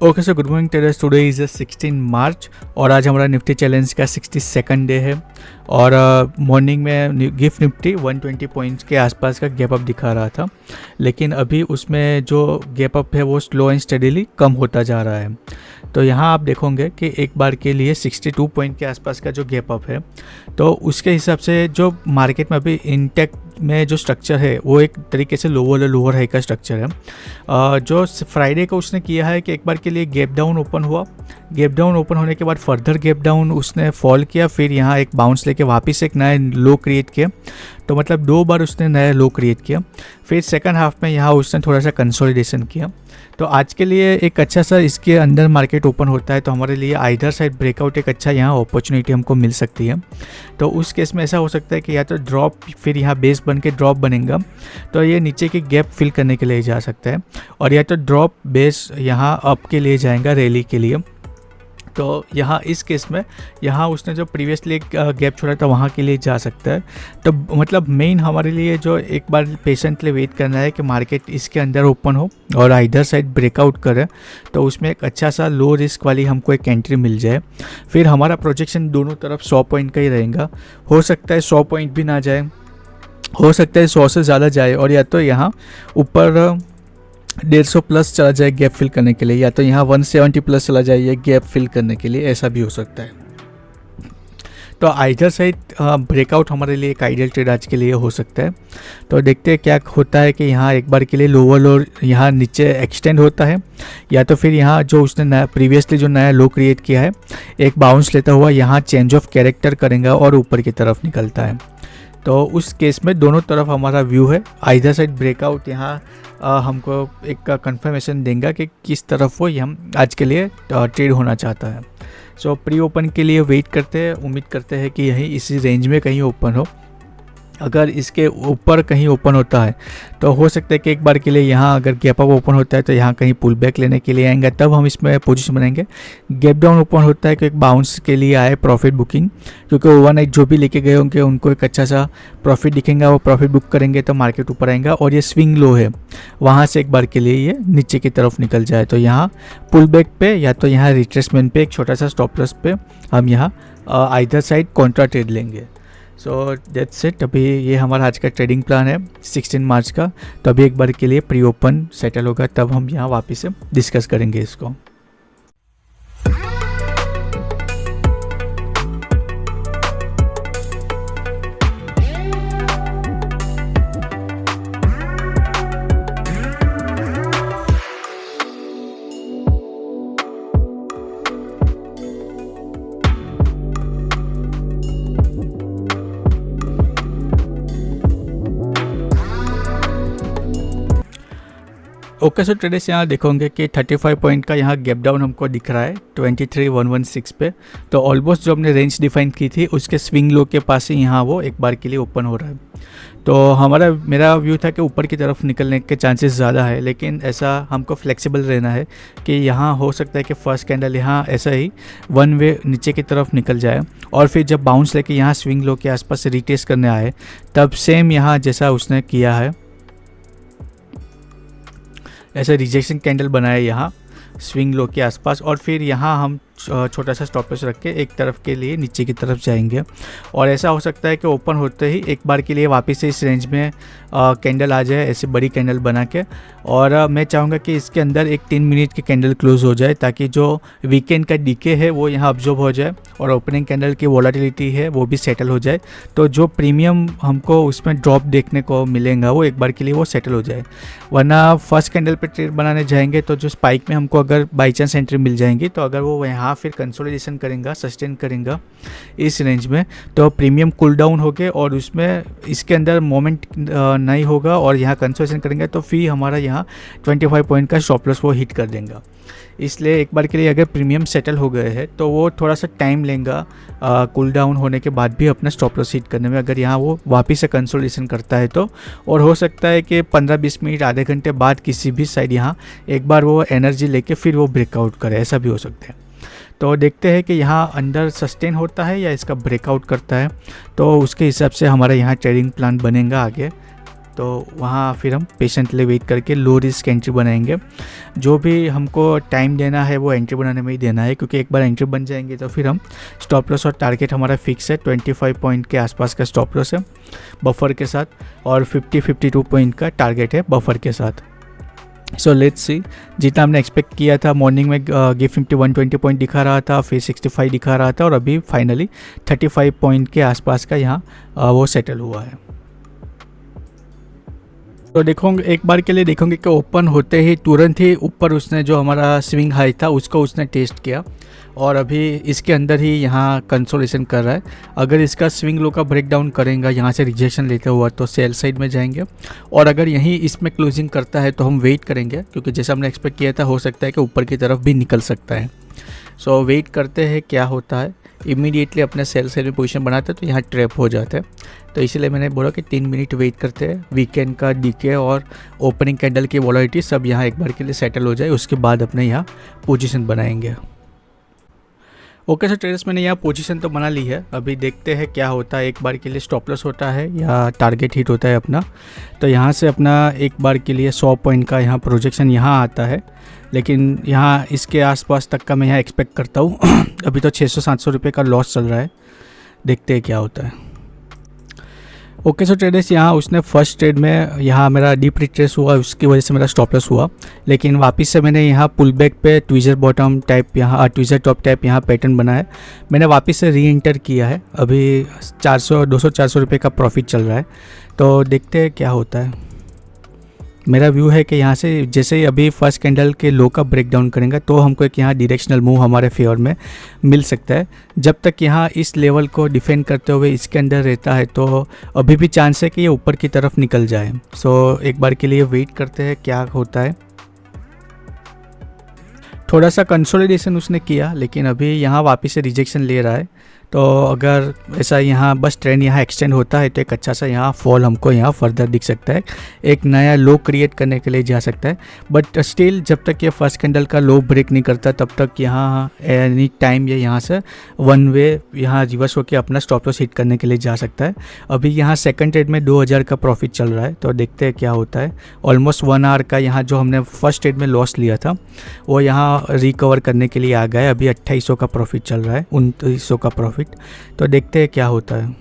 Okay sir, good morning traders. Today is 16 मार्च और आज हमारा निफ्टी चैलेंज का 62nd डे है। और मॉर्निंग में गिफ्ट निफ्टी 120 पॉइंट्स के आसपास का गैप अप दिखा रहा था, लेकिन अभी उसमें जो गैप अप है वो स्लो एंड स्टडीली कम होता जा रहा है। तो यहाँ आप देखोगे कि एक बार के लिए 62 पॉइंट के आसपास का जो गैप अप है, तो उसके हिसाब से जो मार्केट में अभी इंटेक में जो स्ट्रक्चर है वो एक तरीके से लोअर हाई का स्ट्रक्चर है। जो फ्राइडे को उसने किया है कि एक बार के लिए गैप डाउन ओपन हुआ, गैप डाउन ओपन होने के बाद फर्दर गैप डाउन उसने फॉल किया, फिर यहाँ एक बाउंस लेके वापस एक नया लो क्रिएट किया। तो मतलब 2 बार उसने नया लो क्रिएट किया। फिर सेकंड हाफ में यहाँ उसने थोड़ा सा कंसोलिडेशन किया। तो आज के लिए एक अच्छा सा इसके अंदर मार्केट ओपन होता है तो हमारे लिए आइदर साइड ब्रेकआउट एक अच्छा यहाँ अपॉर्चुनिटी हमको मिल सकती है। तो उस केस में ऐसा हो सकता है कि या तो ड्रॉप फिर यहाँ बेस बन के ड्रॉप बनेगा तो ये नीचे की गैप फिल करने के लिए जा सकता है, और या तो ड्रॉप बेस यहाँ अप के लिए जाएगा रैली के लिए। तो यहाँ इस केस में यहाँ उसने जो प्रीवियसली गैप छोड़ा था वहाँ के लिए जा सकता है। तो मतलब मेन हमारे लिए जो एक बार पेशेंटली वेट करना है कि मार्केट इसके अंदर ओपन हो और आइदर साइड ब्रेकआउट करे, तो उसमें एक अच्छा सा लो रिस्क वाली हमको एक एंट्री मिल जाए। फिर हमारा प्रोजेक्शन दोनों तरफ 100 पॉइंट का ही रहेगा। हो सकता है 100 पॉइंट भी ना जाए, हो सकता है 100 से ज़्यादा जाए, और या तो यहाँ ऊपर 150 प्लस चला जाए गैप फिल करने के लिए, या तो यहाँ 170 प्लस चला जाए ये गैप फिल करने के लिए, ऐसा भी हो सकता है। तो आइदर साइड ब्रेकआउट हमारे लिए एक आइडियल ट्रेड आज के लिए हो सकता है। तो देखते हैं क्या होता है कि यहाँ एक बार के लिए लोअर लो यहाँ नीचे एक्सटेंड होता है, या तो फिर यहाँ जो उसने नया प्रीवियसली जो नया लो क्रिएट किया है एक बाउंस लेता हुआ यहाँ चेंज ऑफ कैरेक्टर करेगा और ऊपर की तरफ निकलता है। तो उस केस में दोनों तरफ हमारा व्यू है। आइदर साइड ब्रेकआउट यहाँ हमको एक कंफर्मेशन देगा कि किस तरफ वो हम आज के लिए ट्रेड होना चाहता है। सो प्री ओपन के लिए वेट करते हैं, उम्मीद करते हैं कि यहीं इसी रेंज में कहीं ओपन हो। अगर इसके ऊपर कहीं ओपन होता है तो हो सकता है कि एक बार के लिए यहाँ अगर गैप अप ओपन होता है तो यहाँ कहीं पुल बैक लेने के लिए आएंगे, तब हम इसमें पोजीशन बनाएंगे। गैप डाउन ओपन होता है कि एक बाउंस के लिए आए प्रॉफिट बुकिंग, क्योंकि ओवरनाइट जो भी लेके गए होंगे उनको एक अच्छा सा प्रॉफिट दिखेगा, वो प्रॉफिट बुक करेंगे तो मार्केट ऊपर आएगा। और ये स्विंग लो है, वहाँ से एक बार के लिए ये नीचे की तरफ निकल जाए तो यहाँ पुल बैक पे या तो यहाँ रिट्रेसमेंट पे एक छोटा सा स्टॉप लॉस पे हम यहाँ आइदर साइड कॉन्ट्रा ट्रेड लेंगे। So that's it. अभी ये हमारा आज का ट्रेडिंग प्लान है 16 मार्च का। तो अभी एक बार के लिए प्री ओपन सेटल होगा तब हम यहाँ वापस से डिस्कस करेंगे इसको। ओके सो ट्रेडर्स, यहाँ देखोगे कि 35 पॉइंट का यहाँ गैप डाउन हमको दिख रहा है 23,116 पे। तो ऑलमोस्ट जो हमने रेंज डिफाइन की थी उसके स्विंग लो के पास ही यहाँ वो एक बार के लिए ओपन हो रहा है। तो मेरा व्यू था कि ऊपर की तरफ निकलने के चांसेस ज़्यादा है, लेकिन ऐसा हमको फ्लेक्सिबल रहना है कि यहाँ हो सकता है कि फर्स्ट कैंडल यहाँ ऐसा ही वन वे नीचे की तरफ निकल जाए, और फिर जब बाउंस लेके यहाँ स्विंग लो के आसपास रिटेस्ट करने आए तब सेम यहाँ जैसा उसने किया है ऐसे रिजेक्शन कैंडल बनाया यहाँ स्विंग लो के आसपास, और फिर यहाँ हम छोटा सा स्टॉप लॉस रख के एक तरफ के लिए नीचे की तरफ जाएंगे। और ऐसा हो सकता है कि ओपन होते ही एक बार के लिए वापस से इस रेंज में कैंडल आ जाए, ऐसे बड़ी कैंडल बना के। और मैं चाहूँगा कि इसके अंदर एक 3 मिनट की कैंडल क्लोज हो जाए ताकि जो वीकेंड का डीके है वो यहाँ ऑब्जर्व हो जाए और ओपनिंग कैंडल की वोलेटिलिटी है वो भी सेटल हो जाए। तो जो प्रीमियम हमको उसमें ड्रॉप देखने को मिलेगा वो एक बार के लिए वो सेटल हो जाए। वरना फर्स्ट कैंडल पे ट्रेड बनाने जाएंगे तो जो स्पाइक में हमको अगर बाई चांस एंट्री मिल जाएंगी, तो अगर वो यहाँ फिर कंसोलिडेशन करेगा, सस्टेन करेगा इस रेंज में, तो प्रीमियम कूल डाउन हो गए और उसमें इसके अंदर मोमेंट नहीं होगा और यहाँ कंसोलिडेशन करेंगे तो फिर हमारा यहाँ 25 पॉइंट का स्टॉप लॉस वो हिट कर देगा। इसलिए एक बार के लिए अगर प्रीमियम सेटल हो गए हैं तो वो थोड़ा सा टाइम लेगा कूल डाउन होने के बाद भी अपना स्टॉप लॉस हिट करने में, अगर यहाँ वो वापस से कंसोलिडेशन करता है तो। और हो सकता है कि 15-20 मिनट आधे घंटे बाद किसी भी साइड यहाँ एक बार वो एनर्जी लेके फिर वो ब्रेकआउट करे, ऐसा भी हो सकता है। तो देखते हैं कि यहाँ अंडर सस्टेन होता है या इसका ब्रेकआउट करता है, तो उसके हिसाब से हमारा यहाँ ट्रेडिंग प्लान बनेगा आगे। तो वहाँ फिर हम पेशेंटली वेट करके लो रिस्क एंट्री बनाएंगे। जो भी हमको टाइम देना है वो एंट्री बनाने में ही देना है, क्योंकि एक बार एंट्री बन जाएंगे तो फिर हम स्टॉप लॉस और टारगेट हमारा फिक्स है। 25 पॉइंट के आसपास का स्टॉप लॉस है बफर के साथ, और 52 पॉइंट का टारगेट है बफर के साथ। सो लेट्स सी, जितना हमने एक्सपेक्ट किया था मॉर्निंग में गिफ्ट निफ्टी 120 पॉइंट दिखा रहा था, फिर 65 दिखा रहा था, और अभी फाइनली 35 पॉइंट के आसपास का यहाँ वो सेटल हुआ है। तो देखोगे, एक बार के लिए देखोगे कि ओपन होते ही तुरंत ही ऊपर उसने जो हमारा स्विंग हाई था उसको उसने टेस्ट किया, और अभी इसके अंदर ही यहाँ कंसोलेशन कर रहा है। अगर इसका स्विंग लो का ब्रेक डाउन करेगा यहाँ से रिजेक्शन लेते हुआ तो सेल साइड में जाएंगे, और अगर यहीं इसमें क्लोजिंग करता है तो हम वेट करेंगे, क्योंकि जैसा हमने एक्सपेक्ट किया था हो सकता है कि ऊपर की तरफ भी निकल सकता है। सो वेट करते हैं क्या होता है। इमीडिएटली अपने सेल साइड में पोजीशन बनाते हैं तो यहाँ ट्रैप हो जाते हैं, तो इसीलिए मैंने बोला कि 3 मिनट वेट करते हैं। वीकेंड का डीके और ओपनिंग कैंडल की वॉलेटिलिटी सब यहाँ एक बार के लिए सेटल हो जाए, उसके बाद अपने यहाँ पोजीशन बनाएंगे। ओके सर ट्रेडर्स, मैंने यहाँ पोजीशन तो बना ली है। अभी देखते हैं क्या होता है, एक बार के लिए स्टॉप लॉस होता है या टारगेट हिट होता है अपना। तो यहाँ से अपना एक बार के लिए 100 पॉइंट का यहाँ प्रोजेक्शन यहाँ आता है, लेकिन यहाँ इसके आसपास तक का मैं यहाँ एक्सपेक्ट करता हूँ। अभी तो 600-700 रुपये का लॉस चल रहा है, देखते हैं क्या होता है। ओके सो ट्रेडर्स, यहाँ उसने फर्स्ट ट्रेड में यहाँ मेरा डीप रिट्रेस हुआ, उसकी वजह से मेरा स्टॉप लॉस हुआ, लेकिन वापस से मैंने यहाँ पुल बैक पे ट्विजर बॉटम टाइप यहाँ ट्विजर टॉप टाइप यहाँ पैटर्न बना है, मैंने वापस से री एंटर किया है। अभी 200-400 रुपये का प्रॉफिट चल रहा है, तो देखते हैं क्या होता है। मेरा व्यू है कि यहाँ से जैसे ही अभी फर्स्ट कैंडल के लो का ब्रेक डाउन करेंगे तो हमको एक यहाँ डायरेक्शनल मूव हमारे फेवर में मिल सकता है। जब तक यहाँ इस लेवल को डिफेंड करते हुए इसके अंदर रहता है तो अभी भी चांस है कि ये ऊपर की तरफ निकल जाए। सो एक बार के लिए वेट करते हैं क्या होता है। थोड़ा सा कंसोलिडेशन उसने किया, लेकिन अभी यहाँ वापस से रिजेक्शन ले रहा है, तो अगर ऐसा यहाँ बस ट्रेंड यहाँ एक्सटेंड होता है तो एक अच्छा सा यहाँ फॉल हमको यहाँ फर्दर दिख सकता है, एक नया लो क्रिएट करने के लिए जा सकता है। बट स्टिल जब तक ये फर्स्ट कैंडल का लो ब्रेक नहीं करता तब तक यहाँ एनी टाइम ये यहाँ से वन वे यहाँ रिवर्स होकर अपना स्टॉप लॉस हिट करने के लिए जा सकता है। अभी यहाँ सेकंड ट्रेड में 2000 का प्रॉफिट चल रहा है, तो देखते हैं क्या होता है। ऑलमोस्ट 1 आवर का यहाँ जो हमने फर्स्ट ट्रेड में लॉस लिया था वो यहाँ रिकवर करने के लिए आ गया है। अभी 2800 का प्रॉफिट चल रहा है, 2900 का प्रॉफिट, तो देखते हैं क्या होता है।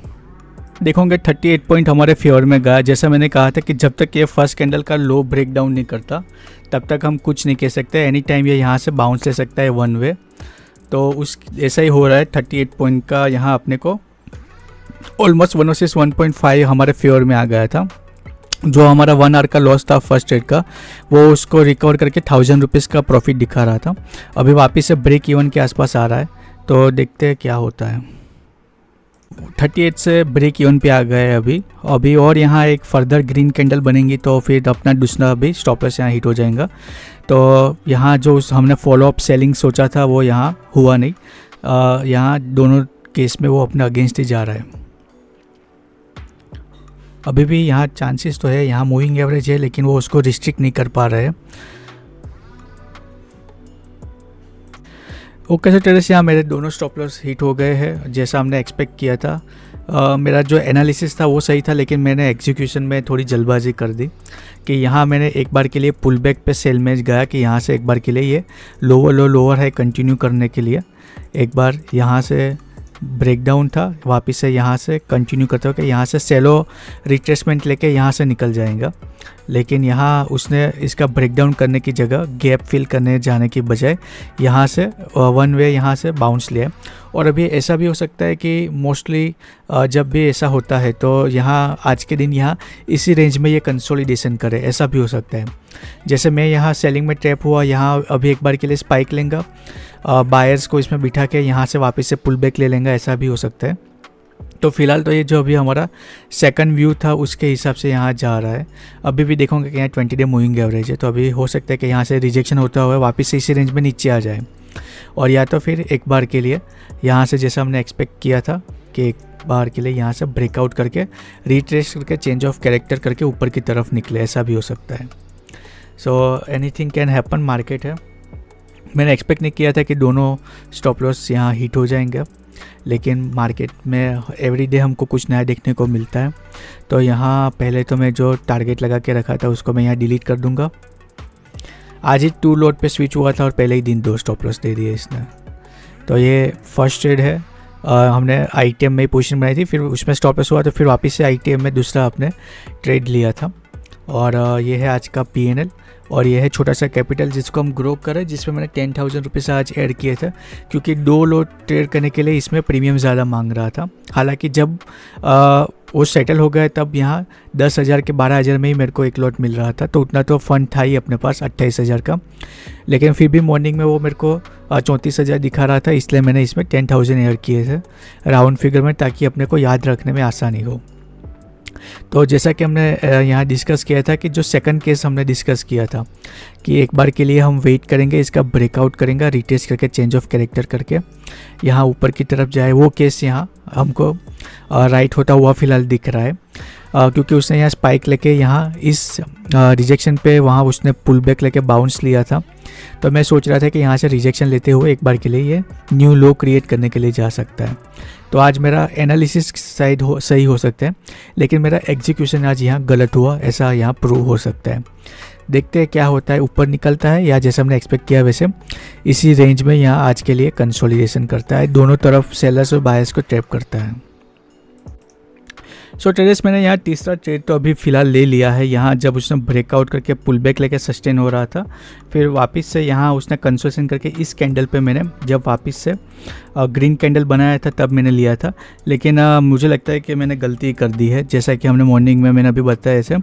देखोगे 38 पॉइंट हमारे फेवर में गया। जैसा मैंने कहा था कि जब तक ये फर्स्ट कैंडल का लो ब्रेक डाउन नहीं करता तब तक हम कुछ नहीं कह सकते, एनी टाइम ये यहाँ से बाउंस ले सकता है वन वे। तो उस ऐसा ही हो रहा है। 38 पॉइंट का यहाँ अपने को ऑलमोस्ट 106 1.5 हमारे फेवर में आ गया था। जो हमारा 1 आवर का लॉस था फर्स्ट ट्रेड का, वो उसको रिकवर करके 1000 रुपीज़ का प्रॉफिट दिखा रहा था। अभी वापस से ब्रेक इवन के आसपास आ रहा है, तो देखते हैं क्या होता है। 38 से ब्रेक इवन पे आ गए अभी और यहाँ एक फर्दर ग्रीन कैंडल बनेंगी तो फिर अपना दूसरा अभी स्टॉप लॉस यहाँ हिट हो जाएगा। तो यहाँ जो हमने फॉलो अप सेलिंग सोचा था वो यहाँ हुआ नहीं, यहाँ दोनों केस में वो अपना अगेंस्ट ही जा रहा है। अभी भी यहाँ चांसेस तो है, यहाँ मूविंग एवरेज है लेकिन वो उसको रिस्ट्रिक्ट नहीं कर पा रहे हैं। ओके सर ट्रेडर्स, यहाँ मेरे दोनों स्टॉप लॉस हिट हो गए हैं जैसा हमने एक्सपेक्ट किया था। मेरा जो एनालिसिस था वो सही था, लेकिन मैंने एग्जीक्यूशन में थोड़ी जल्दबाजी कर दी कि यहाँ मैंने एक बार के लिए पुल बैक पे सेल में गया कि यहाँ से एक बार के लिए ये लोअर है कंटिन्यू करने के लिए। एक बार यहाँ से ब्रेकडाउन था, वापस से यहाँ से कंटिन्यू करते हो कि यहाँ से सेलो रिट्रेसमेंट लेके यहाँ से निकल जाएगा, लेकिन यहाँ उसने इसका ब्रेकडाउन करने की जगह गैप फिल करने जाने की बजाय यहाँ से वन वे यहाँ से बाउंस लिया। और अभी ऐसा भी हो सकता है कि मोस्टली जब भी ऐसा होता है तो यहाँ आज के दिन यहाँ इसी रेंज में ये कंसोलिडेशन करे, ऐसा भी हो सकता है। जैसे मैं यहाँ सेलिंग में ट्रैप हुआ, यहाँ अभी एक बार के लिए स्पाइक लेंगे, बायर्स को इसमें बिठा के यहाँ से वापस से पुल बैक ले लेंगे, ऐसा भी हो सकता है। तो फिलहाल तो ये जो अभी हमारा सेकंड व्यू था उसके हिसाब से यहाँ जा रहा है। अभी भी देखोगे कि यहाँ 20 डे मूविंग एवरेज है, तो अभी हो सकता है कि यहाँ से रिजेक्शन होता हुआ वापस से इसी रेंज में नीचे आ जाए, और या तो फिर एक बार के लिए यहाँ से जैसा हमने एक्सपेक्ट किया था कि एक बार के लिए यहाँ से ब्रेकआउट करके रिट्रेस करके चेंज ऑफ कैरेक्टर करके ऊपर की तरफ निकले, ऐसा भी हो सकता है। So anything can happen, market है। मैंने एक्सपेक्ट नहीं किया था कि दोनों स्टॉप लॉस यहाँ हिट हो जाएंगे, लेकिन मार्केट में एवरीडे हमको कुछ नया देखने को मिलता है। तो यहाँ पहले तो मैं जो टारगेट लगा के रखा था उसको मैं यहाँ डिलीट कर दूँगा। आज ही 2 लोड पे स्विच हुआ था और पहले ही दिन 2 स्टॉप लॉस दे दिए इसने। तो ये फर्स्ट ट्रेड है। हमने ITM में पोजीशन बनाई थी, फिर उसमें स्टॉप लॉस हुआ तो फिर वापस से ITM में दूसरा आपने ट्रेड लिया था। और ये है आज का PNL और ये है छोटा सा कैपिटल जिसको हम ग्रो करें, जिसमें मैंने 10,000 रुपीज़ आज ऐड किए थे, क्योंकि 2 लोड ट्रेड करने के लिए इसमें प्रीमियम ज़्यादा मांग रहा था। हालांकि जब वो सेटल हो गया तब यहाँ 10,000 के 12,000 में ही मेरे को एक लॉट मिल रहा था, तो उतना तो फंड था ही अपने पास 28,000 का। लेकिन फिर भी मॉर्निंग में वो मेरे को 34,000 दिखा रहा था, इसलिए मैंने इसमें 10,000 ऐड किए थे राउंड फिगर में, ताकि अपने को याद रखने में आसानी हो। तो जैसा कि हमने यहाँ डिस्कस किया था कि जो सेकंड केस हमने डिस्कस किया था कि एक बार के लिए हम वेट करेंगे, इसका ब्रेकआउट करेंगे रिटेस्ट करके, चेंज ऑफ कैरेक्टर करके यहाँ ऊपर की तरफ जाए, वो केस यहाँ हमको राइट होता हुआ फ़िलहाल दिख रहा है, क्योंकि उसने यहाँ स्पाइक लेके यहाँ इस रिजेक्शन पे वहाँ उसने पुल बैक लेके बाउंस लिया था। तो मैं सोच रहा था कि यहाँ से रिजेक्शन लेते हुए एक बार के लिए ये न्यू लो क्रिएट करने के लिए जा सकता है। तो आज मेरा एनालिसिस शायद सही हो सकता है, लेकिन मेरा एग्जीक्यूशन आज यहाँ गलत हुआ, ऐसा यहाँ प्रूव हो सकता है। देखते हैं क्या होता है, ऊपर निकलता है या जैसे हमने एक्सपेक्ट किया वैसे इसी रेंज में यहाँ आज के लिए कंसोलिडेशन करता है, दोनों तरफ सेलर्स और बायर्स को ट्रैप करता है। सो ट्रेडर्स, मैंने यहाँ तीसरा ट्रेड तो अभी फ़िलहाल ले लिया है। यहाँ जब उसने ब्रेकआउट करके पुल बैक लेके सस्टेन हो रहा था, फिर वापस से यहाँ उसने कंसोलिडेशन करके इस कैंडल पे मैंने जब वापस से ग्रीन कैंडल बनाया था तब मैंने लिया था। लेकिन मुझे लगता है कि मैंने गलती कर दी है, जैसा कि हमने मॉर्निंग में मैंने अभी बताया ऐसे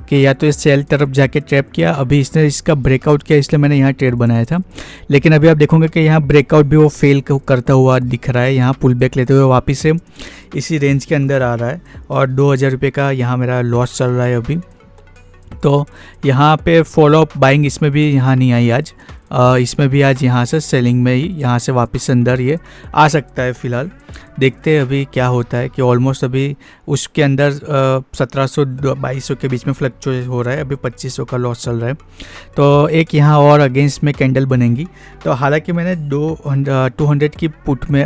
कि या तो इस सेल तरफ जाके ट्रैप किया, अभी इसने इसका ब्रेकआउट किया इसलिए मैंने यहाँ ट्रेड बनाया था। लेकिन अभी आप देखोगे कि यहाँ ब्रेकआउट भी वो फेल करता हुआ दिख रहा है, यहाँ पुल बैक लेते हुए वापस से इसी रेंज के अंदर आ रहा है और 2,000 रुपये का यहाँ मेरा लॉस चल रहा है अभी। तो यहाँ पे फॉलोअप बाइंग इसमें भी यहाँ नहीं आई आज, इसमें भी आज यहाँ से सेलिंग में ही यहाँ से वापस अंदर ये आ सकता है। फ़िलहाल देखते हैं अभी क्या होता है कि ऑलमोस्ट अभी उसके अंदर 1700-2200 के बीच में फ्लक्चुएट हो रहा है, अभी 2500 का लॉस चल रहा है। तो एक यहाँ और अगेंस्ट में कैंडल बनेंगी। तो हालांकि मैंने 200 की पुट में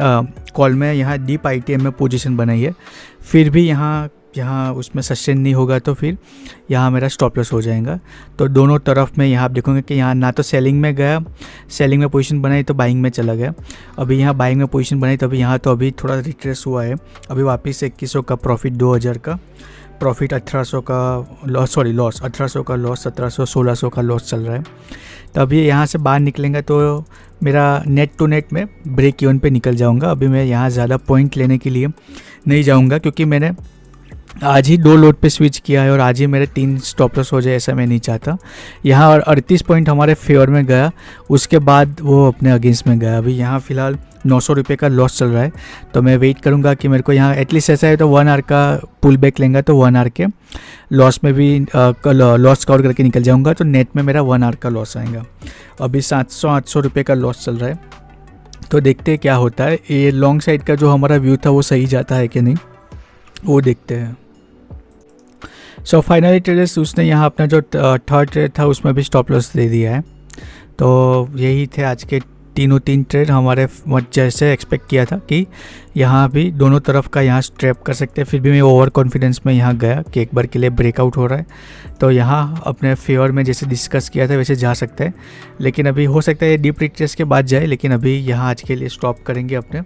कॉल में यहाँ डीप ITM में पोजीशन बनाई है, फिर भी यहाँ उसमें सस्टेन नहीं होगा तो फिर यहाँ मेरा स्टॉप लॉस हो जाएगा। तो दोनों तरफ में यहाँ आप देखोगे कि यहाँ ना तो सेलिंग में गया, सेलिंग में पोजीशन बनाई तो बाइंग में चला गया, अभी यहाँ बाइंग में पोजीशन बनाई तो अभी यहाँ तो अभी थोड़ा रिट्रेस हुआ है। अभी वापस 2100 का प्रॉफिट, 2000 का प्रॉफिट, 1800 का लॉस, लॉस 1800 का लॉस, 1700-1600 का लॉस चल रहा है। तो अभी यहाँ से बाहर निकलेंगे तो मेरा नेट टू नेट में ब्रेक इवन पे निकल जाऊँगा। अभी मैं यहाँ ज़्यादा पॉइंट लेने के लिए नहीं जाऊँगा, क्योंकि मैंने आज ही 2 लोड पे स्विच किया है और आज ही मेरे 3 स्टॉप लॉस हो जाए, ऐसा मैं नहीं चाहता। यहाँ और 38 पॉइंट हमारे फेवर में गया, उसके बाद वो अपने अगेंस्ट में गया। अभी यहाँ फ़िलहाल 900 रुपये का लॉस चल रहा है, तो मैं वेट करूँगा कि मेरे को यहाँ एटलीस्ट ऐसा है तो 1 आवर का पुल बैक लेंगे तो 1 आवर के लॉस में भी लॉस कवर करके निकल जाऊँगा, तो नेट में मेरा 1 आवर का लॉस आएगा। अभी 700-800 रुपये का लॉस चल रहा है, तो देखते हैं क्या होता है। ये लॉन्ग साइड का जो हमारा व्यू था वो सही जाता है कि नहीं, वो देखते हैं। सो फाइनली ट्रेडर्स, उसने यहाँ अपना जो थर्ड ट्रेड था उसमें भी स्टॉप लॉस दे दिया है। तो यही थे आज के 3 ट्रेड हमारे, जैसे एक्सपेक्ट किया था कि यहाँ भी दोनों तरफ का यहाँ स्ट्रैप कर सकते हैं। फिर भी मैं ओवर कॉन्फिडेंस में यहाँ गया कि एक बार के लिए ब्रेकआउट हो रहा है, तो यहाँ अपने फेवर में जैसे डिस्कस किया था वैसे जा सकते हैं। लेकिन अभी हो सकता है डीप रिट्रेस के बाद जाए, लेकिन अभी यहाँ आज के लिए स्टॉप करेंगे अपने,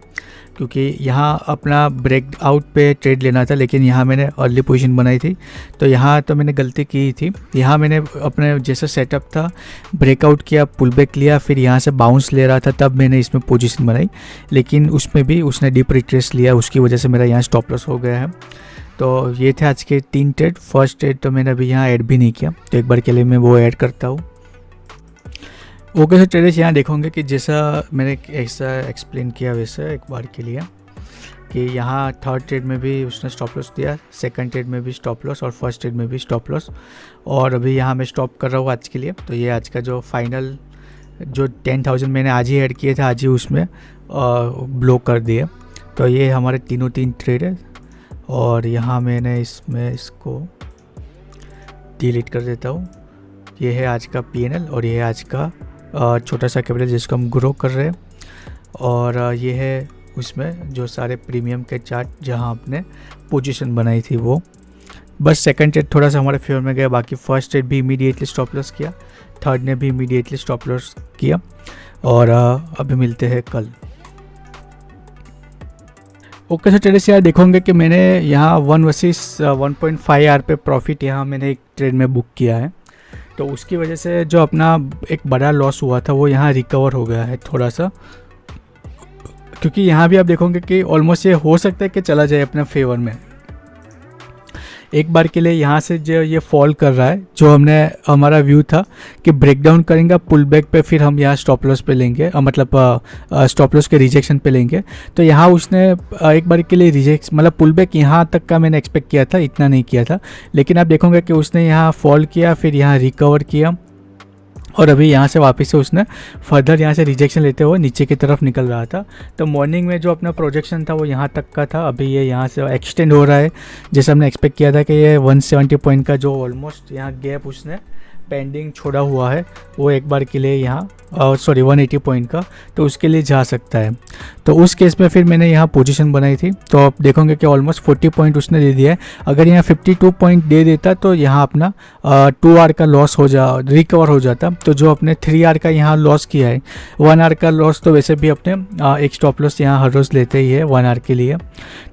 क्योंकि यहाँ अपना ब्रेकआउट पे ट्रेड लेना था। लेकिन यहाँ मैंने अर्ली पोजीशन बनाई थी, तो यहाँ तो मैंने गलती की थी। यहाँ मैंने अपने जैसा सेटअप था ब्रेकआउट किया, पुल बैक लिया, फिर यहाँ से बाउंस ले रहा था, तब मैंने इसमें पोजीशन बनाई। लेकिन उसमें भी उसने डीप रिट्रेस लिया, उसकी वजह से मेरा यहाँ स्टॉप लॉस हो गया है। तो ये थे आज के 3 ट्रेड। फर्स्ट ट्रेड तो मैंने अभी यहाँ ऐड भी नहीं किया, तो एक बार के लिए मैं वो ऐड करता हूँ। ओके, सो ट्रेडर्स, यहाँ देखोगे कि जैसा मैंने ऐसा एक्सप्लेन किया वैसे एक बार के लिए कि यहाँ थर्ड ट्रेड में भी उसने स्टॉप लॉस दिया, सेकंड ट्रेड में भी स्टॉप लॉस और फर्स्ट ट्रेड में भी स्टॉप लॉस, और अभी यहाँ मैं स्टॉप कर रहा हूँ आज के लिए। तो ये आज का जो फाइनल जो 10,000 मैंने आज ही ऐड किए थे, आज ही उसमें ब्लॉक कर दिए। तो ये हमारे 3 ट्रेड है, और यहाँ मैंने इसको डिलीट कर देता हूँ। ये है आज का PNL और ये है आज का छोटा सा कैपिटल जिसको हम ग्रो कर रहे हैं, और ये है उसमें जो सारे प्रीमियम के चार्ट जहाँ आपने पोजीशन बनाई थी वो। बस सेकंड ट्रेड थोड़ा सा हमारे फेवर में गया, बाकी फर्स्ट ट्रेड भी इमीडिएटली स्टॉप लॉस किया, थर्ड ने भी इमीडिएटली स्टॉप लॉस किया। और अभी मिलते हैं कल। ओके, सो ट्रेडर्स यार देखोगे कि मैंने यहाँ 1 वर्सेस 1.5 आर पे प्रॉफिट यहाँ मैंने एक ट्रेड में बुक किया है। तो उसकी वजह से जो अपना एक बड़ा लॉस हुआ था वो यहाँ रिकवर हो गया है थोड़ा सा, क्योंकि यहाँ भी आप देखोगे कि ऑलमोस्ट ये हो सकता है कि चला जाए अपने फेवर में। एक बार के लिए यहाँ से जो ये फॉल कर रहा है, जो हमने हमारा व्यू था कि ब्रेक डाउन करेंगे पुल बैक पे, फिर हम यहाँ स्टॉप लॉस पे लेंगे, मतलब स्टॉप लॉस के रिजेक्शन पे लेंगे। तो यहाँ उसने एक बार के लिए रिजेक्ट मतलब पुल बैक यहाँ तक का मैंने एक्सपेक्ट किया था, इतना नहीं किया था। लेकिन आप देखोगे कि उसने यहाँ फॉल किया, फिर यहाँ रिकवर किया, और अभी यहाँ से वापस से उसने फर्दर यहाँ से रिजेक्शन लेते हुए नीचे की तरफ निकल रहा था। तो मॉर्निंग में जो अपना प्रोजेक्शन था वो यहाँ तक का था, अभी ये यहाँ से एक्सटेंड हो रहा है। जैसे हमने एक्सपेक्ट किया था कि ये 170 पॉइंट का जो ऑलमोस्ट यहाँ गैप उसने पेंडिंग छोड़ा हुआ है वो एक बार के लिए यहाँ 180 पॉइंट का, तो उसके लिए जा सकता है। तो उस केस में फिर मैंने यहाँ पोजीशन बनाई थी। तो आप देखोगे कि ऑलमोस्ट 40 पॉइंट उसने दे दिया है। अगर यहाँ 52 पॉइंट दे देता तो यहाँ अपना 2 आर का लॉस रिकवर हो जाता। तो जो अपने 3 आर का यहाँ लॉस किया है, 1 आर का लॉस तो वैसे भी अपने एक स्टॉप लॉस यहाँ हर रोज़ लेते ही है 1 आर के लिए,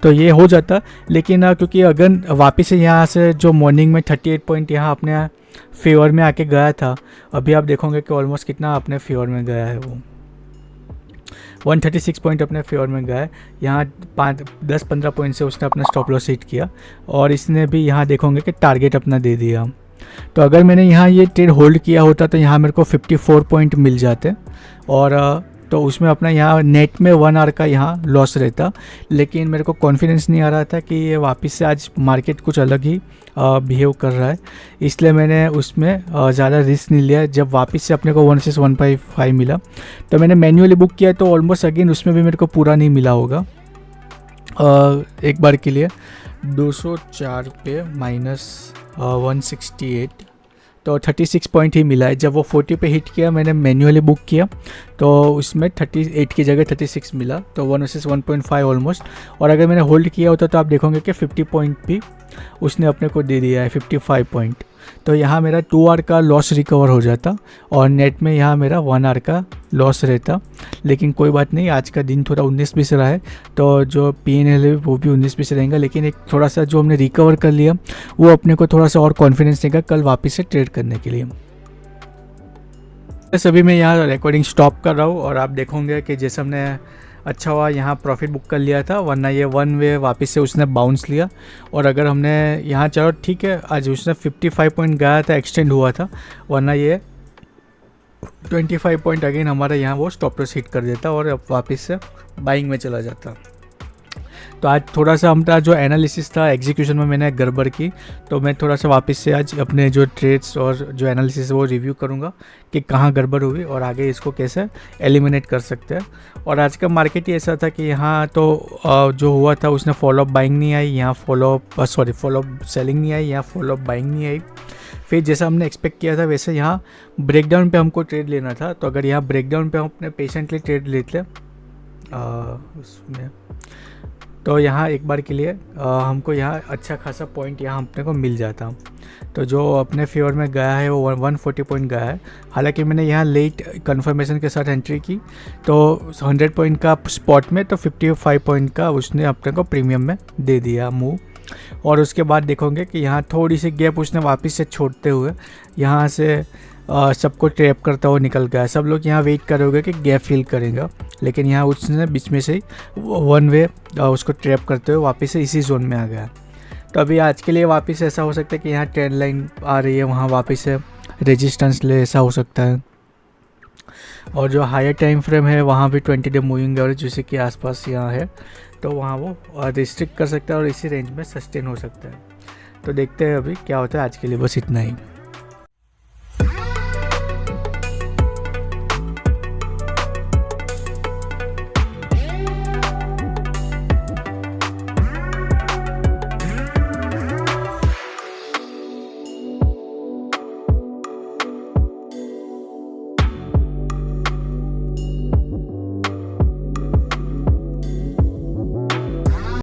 तो ये हो जाता। लेकिन क्योंकि अगर वापस से यहाँ से जो मॉर्निंग में 38 पॉइंट यहाँ अपने फेवर में आके गया था, अभी आप देखोगे कि ऑलमोस्ट कितना अपने फेवर में गया है, वो 136 पॉइंट अपने फेवर में गया है। यहाँ 10-15 पॉइंट से उसने अपना स्टॉप लॉस हिट किया, और इसने भी यहाँ देखोगे कि टारगेट अपना दे दिया। तो अगर मैंने यहाँ ये ट्रेड होल्ड किया होता तो यहाँ मेरे को 54 पॉइंट मिल जाते, और तो उसमें अपना यहाँ नेट में 1 आर का यहाँ लॉस रहता। लेकिन मेरे को कॉन्फिडेंस नहीं आ रहा था कि ये वापस से आज मार्केट कुछ अलग ही बिहेव कर रहा है, इसलिए मैंने उसमें ज़्यादा रिस्क नहीं लिया। जब वापस से अपने को 1.15 मिला तो मैंने मैन्युअली बुक किया, तो ऑलमोस्ट अगेन उसमें भी मेरे को पूरा नहीं मिला होगा। एक बार के लिए 204 पे -168, तो 36 पॉइंट ही मिला है। जब वो 40 पे हिट किया, मैंने मैन्युअली बुक किया तो उसमें 38 की जगह 36 मिला, तो 1 वर्सेस 1.5 ऑलमोस्ट। और अगर मैंने होल्ड किया होता तो आप देखोगे कि 50 पॉइंट भी उसने अपने को दे दिया है, 55 पॉइंट। तो यहाँ मेरा 2 आर का लॉस रिकवर हो जाता, और नेट में यहाँ मेरा 1 आर का लॉस रहता। लेकिन कोई बात नहीं, आज का दिन थोड़ा 19-20 रहा है, तो जो PNL है वो भी 19-20 रहेगा। लेकिन एक थोड़ा सा जो हमने रिकवर कर लिया वो अपने को थोड़ा सा और कॉन्फिडेंस देगा कल वापस से ट्रेड करने के लिए। सभी मैं यहाँ रिकॉर्डिंग स्टॉप कर रहा हूँ, और आप देखोगे कि जैसे हमने अच्छा हुआ यहाँ प्रॉफिट बुक कर लिया था, वरना ये 1 वे वापस से उसने बाउंस लिया। और अगर हमने यहाँ चलो ठीक है, आज उसने 55 पॉइंट गया था, एक्सटेंड हुआ था, वरना ये 25 पॉइंट अगेन हमारा यहाँ वो स्टॉप लॉस हिट कर देता और वापस से बाइंग में चला जाता। तो आज थोड़ा सा हमारा जो एनालिसिस था एग्जीक्यूशन में मैंने गड़बड़ की, तो मैं थोड़ा सा वापस से आज अपने जो ट्रेड्स और जो एनालिसिस है वो रिव्यू करूँगा कि कहाँ गड़बड़ हुई और आगे इसको कैसे एलिमिनेट कर सकते हैं। और आज का मार्केट ही ऐसा था कि यहाँ तो जो हुआ था उसने फॉलोअप बाइंग नहीं आई, यहाँ फॉलोअप सेलिंग नहीं आई, यहाँ फॉलोअप बाइंग नहीं आई। फिर जैसा हमने एक्सपेक्ट किया था वैसे यहाँ ब्रेकडाउन पे हमको ट्रेड लेना था। तो अगर यहाँ ब्रेकडाउन पे हम अपने पेशेंटली ट्रेड लेते उसमें, तो यहाँ एक बार के लिए हमको यहाँ अच्छा खासा पॉइंट यहाँ अपने को मिल जाता। तो जो अपने फेवर में गया है वो 140 पॉइंट गया है। हालांकि मैंने यहाँ लेट कंफर्मेशन के साथ एंट्री की, तो 100 पॉइंट का स्पॉट में, तो 55 पॉइंट का उसने अपने को प्रीमियम में दे दिया मूव। और उसके बाद देखोगे कि यहाँ थोड़ी सी गैप उसने वापस से छोड़ते हुए यहाँ से सबको ट्रैप करता हुआ निकल गया। सब लोग यहाँ वेट करोगे कि गैप फिल करेगा, लेकिन यहाँ उसने बीच में से ही 1 वे उसको ट्रैप करते हुए वापस से इसी जोन में आ गया। तो अभी आज के लिए वापस ऐसा हो सकता है कि यहाँ ट्रेंड लाइन आ रही है, वहाँ वापस से रेजिस्टेंस ले, ऐसा हो सकता है। और जो हायर टाइम फ्रेम है वहाँ भी 20 डे मूविंग एवरेज जैसे कि आसपास यहाँ है, तो वहाँ वो रिस्ट्रिक्ट कर सकता है और इसी रेंज में सस्टेन हो सकता है। तो देखते हैं अभी क्या होता है। आज के लिए बस इतना ही।